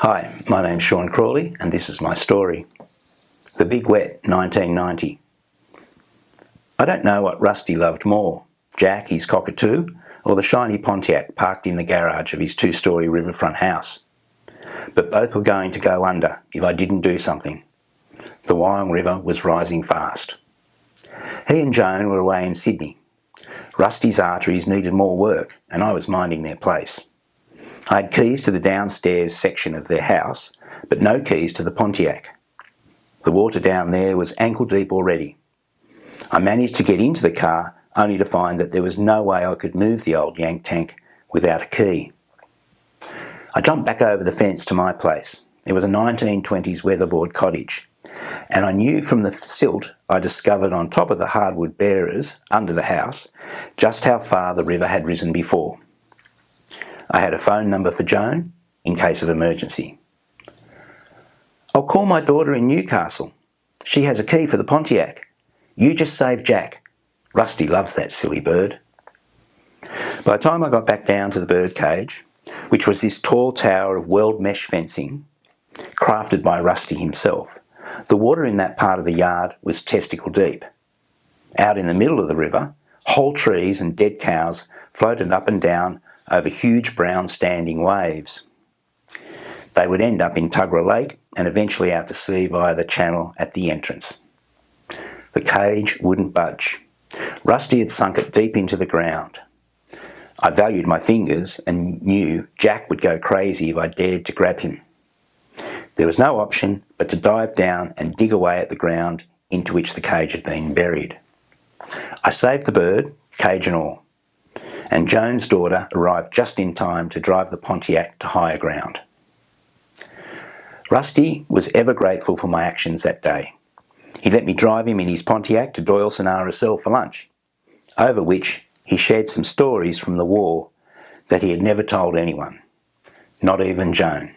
Hi, my name's Sean Crawley and this is my story. The Big Wet, 1990. I don't know what Rusty loved more, Jack, his cockatoo, or the shiny Pontiac parked in the garage of his two-storey riverfront house. But both were going to go under if I didn't do something. The Wyong River was rising fast. He and Joan were away in Sydney. Rusty's arteries needed more work and I was minding their place. I had keys to the downstairs section of their house, but no keys to the Pontiac. The water down there was ankle deep already. I managed to get into the car only to find that there was no way I could move the old yank tank without a key. I jumped back over the fence to my place. It was a 1920s weatherboard cottage, and I knew from the silt I discovered on top of the hardwood bearers under the house just how far the river had risen before. I had a phone number for Joan in case of emergency. I'll call my daughter in Newcastle. She has a key for the Pontiac. You just save Jack. Rusty loves that silly bird. By the time I got back down to the bird cage, which was this tall tower of weld mesh fencing, crafted by Rusty himself, the water in that part of the yard was testicle deep. Out in the middle of the river, whole trees and dead cows floated up and down over huge brown standing waves. They would end up in Tuggerah Lake and eventually out to sea via the channel at the entrance. The cage wouldn't budge. Rusty had sunk it deep into the ground. I valued my fingers and knew Jack would go crazy if I dared to grab him. There was no option but to dive down and dig away at the ground into which the cage had been buried. I saved the bird, cage and all, and Joan's daughter arrived just in time to drive the Pontiac to higher ground. Rusty was ever grateful for my actions that day. He let me drive him in his Pontiac to Doyleson RSL for lunch, over which he shared some stories from the war that he had never told anyone, not even Joan.